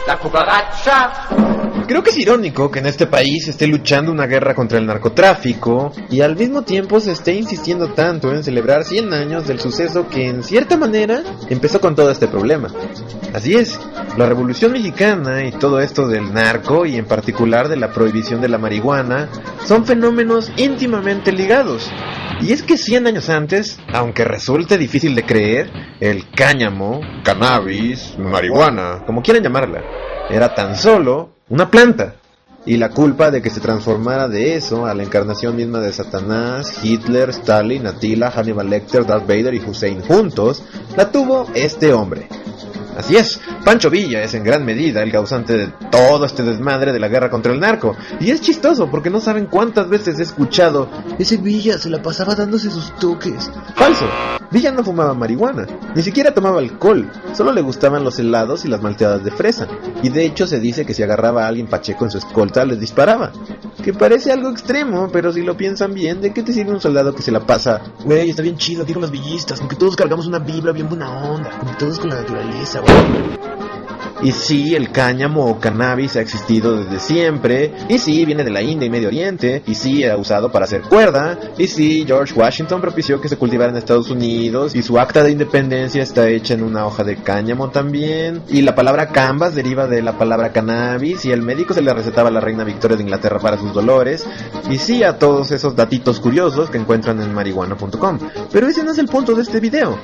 La cucaracha. Creo que es irónico que en este país se esté luchando una guerra contra el narcotráfico y al mismo tiempo se esté insistiendo tanto en celebrar 100 años del suceso que en cierta manera empezó con todo este problema. Así es, la Revolución Mexicana y todo esto del narco y en particular de la prohibición de la marihuana son fenómenos íntimamente ligados. Y es que 100 años antes, aunque resulte difícil de creer, el cáñamo, cannabis, marihuana, como quieran llamarla, era tan solo una planta. Y la culpa de que se transformara de eso a la encarnación misma de Satanás, Hitler, Stalin, Attila, Hannibal Lecter, Darth Vader y Hussein juntos, la tuvo este hombre. Así es, Pancho Villa es en gran medida el causante de todo este desmadre de la guerra contra el narco. Y es chistoso porque no saben cuántas veces he escuchado: ese Villa se la pasaba dándose sus toques. Falso, Villa no fumaba marihuana, ni siquiera tomaba alcohol, solo le gustaban los helados y las malteadas de fresa. Y de hecho se dice que si agarraba a alguien pacheco en su escolta les disparaba. Que parece algo extremo, pero si lo piensan bien, ¿de qué te sirve un soldado que se la pasa? Güey, está bien chido, digo los villistas, con que todos cargamos una biblia bien buena onda, con que todos con la naturaleza. Y sí, el cáñamo o cannabis ha existido desde siempre, y sí, viene de la India y Medio Oriente, y sí, era usado para hacer cuerda, y sí, George Washington propició que se cultivara en Estados Unidos, y su acta de independencia está hecha en una hoja de cáñamo también, y la palabra canvas deriva de la palabra cannabis, y el médico se le recetaba a la reina Victoria de Inglaterra para sus dolores, y sí, a todos esos datitos curiosos que encuentran en marihuana.com. Pero ese no es el punto de este video.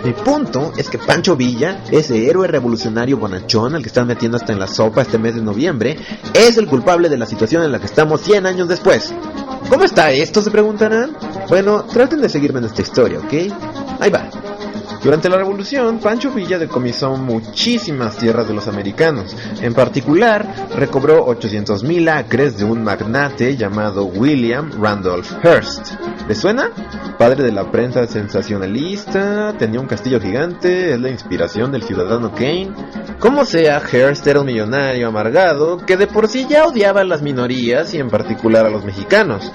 Mi punto es que Pancho Villa, ese héroe revolucionario bonachón al que están metiendo hasta en la sopa este mes de noviembre, es el culpable de la situación en la que estamos 100 años después. ¿Cómo está esto?, se preguntarán. Bueno, traten de seguirme en esta historia, ¿ok? Ahí va. Durante la Revolución, Pancho Villa decomisó muchísimas tierras de los americanos. En particular, recobró 800,000 acres de un magnate llamado William Randolph Hearst. ¿Le suena? Padre de la prensa sensacionalista, tenía un castillo gigante, es la inspiración del ciudadano Kane. Como sea, Hearst era un millonario amargado que de por sí ya odiaba a las minorías y en particular a los mexicanos.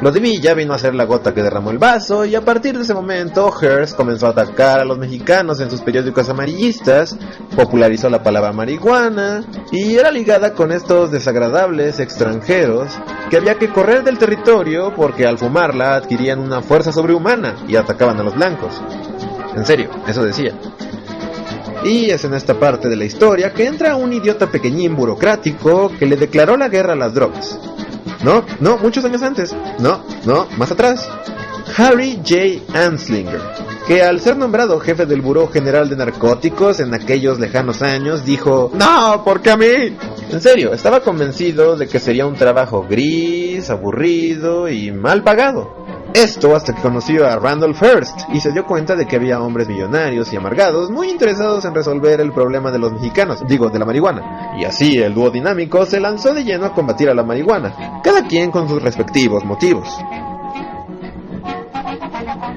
Lo de Villa vino a ser la gota que derramó el vaso y a partir de ese momento Hearst comenzó a atacar a los mexicanos en sus periódicos amarillistas, popularizó la palabra marihuana y era ligada con estos desagradables extranjeros que había que correr del territorio porque al fumarla adquirían una fuerza sobrehumana y atacaban a los blancos. En serio, eso decía. Y es en esta parte de la historia que entra un idiota pequeñín burocrático que le declaró la guerra a las drogas. No, muchos años antes. No, más atrás. Harry J. Anslinger, que al ser nombrado jefe del Buró General de Narcóticos en aquellos lejanos años, dijo: ¡no, porque a mí! En serio, estaba convencido de que sería un trabajo gris, aburrido y mal pagado. Esto hasta que conoció a Randolph Hearst y se dio cuenta de que había hombres millonarios y amargados muy interesados en resolver el problema de los mexicanos, de la marihuana. Y así el dúo dinámico se lanzó de lleno a combatir a la marihuana, cada quien con sus respectivos motivos.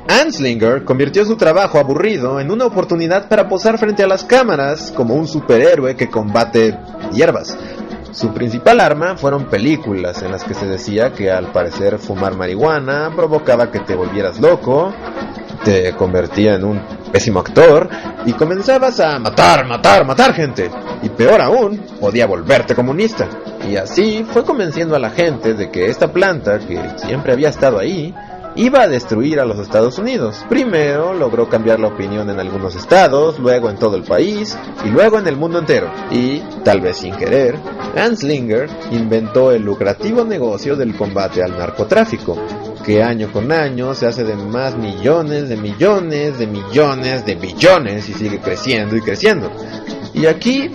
Anslinger convirtió su trabajo aburrido en una oportunidad para posar frente a las cámaras como un superhéroe que combate hierbas. Su principal arma fueron películas en las que se decía que al parecer fumar marihuana provocaba que te volvieras loco, te convertía en un pésimo actor y comenzabas a matar gente. Y peor aún, podía volverte comunista. Y así fue convenciendo a la gente de que esta planta, que siempre había estado ahí, iba a destruir a los Estados Unidos. Primero logró cambiar la opinión en algunos estados, luego en todo el país y luego en el mundo entero. Y, tal vez sin querer, Anslinger inventó el lucrativo negocio del combate al narcotráfico, que año con año se hace de más millones de millones de millones de billones y sigue creciendo y creciendo. Y aquí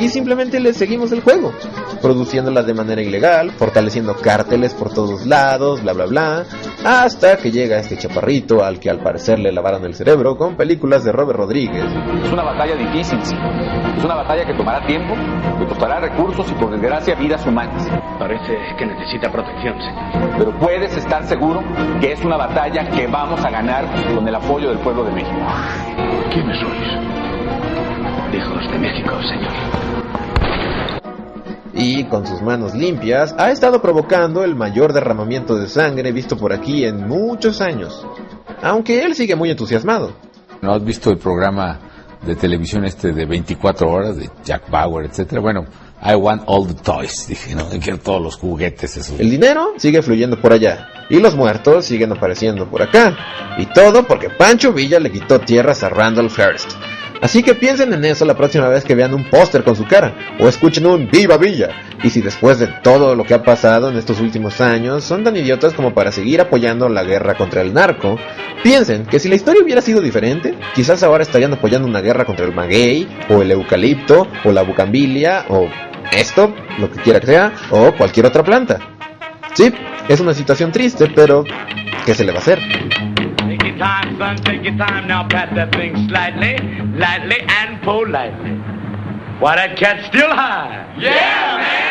simplemente le seguimos el juego, produciéndolas de manera ilegal, fortaleciendo cárteles por todos lados, bla bla bla, hasta que llega este chaparrito al que al parecer le lavaron el cerebro con películas de Robert Rodríguez. Es una batalla difícil, sí. Es una batalla que tomará tiempo, que costará recursos y por desgracia vidas humanas. Parece que necesita protección, señor. Pero puedes estar seguro que es una batalla que vamos a ganar con el apoyo del pueblo de México. ¿Quiénes sois? Hijos de México, señor. Y con sus manos limpias ha estado provocando el mayor derramamiento de sangre visto por aquí en muchos años. Aunque él sigue muy entusiasmado. ¿No has visto el programa de televisión de 24 horas, de Jack Bauer, etcétera. Bueno, I want all the toys, dije, ¿no? Quiero todos los juguetes esos. El dinero sigue fluyendo por allá, y los muertos siguen apareciendo por acá. Y todo porque Pancho Villa le quitó tierras a Randall Hearst. Así que piensen en eso la próxima vez que vean un póster con su cara, o escuchen un ¡Viva Villa! Y si después de todo lo que ha pasado en estos últimos años son tan idiotas como para seguir apoyando la guerra contra el narco, piensen que si la historia hubiera sido diferente, quizás ahora estarían apoyando una guerra contra el maguey, o el eucalipto, o la bugambilia, o esto, lo que quiera que sea, o cualquier otra planta. Sí, es una situación triste, pero ¿qué se le va a hacer? Take your time, son, take your time. Now pat that thing slightly, lightly and politely. Why, that cat's still high. Yeah, man!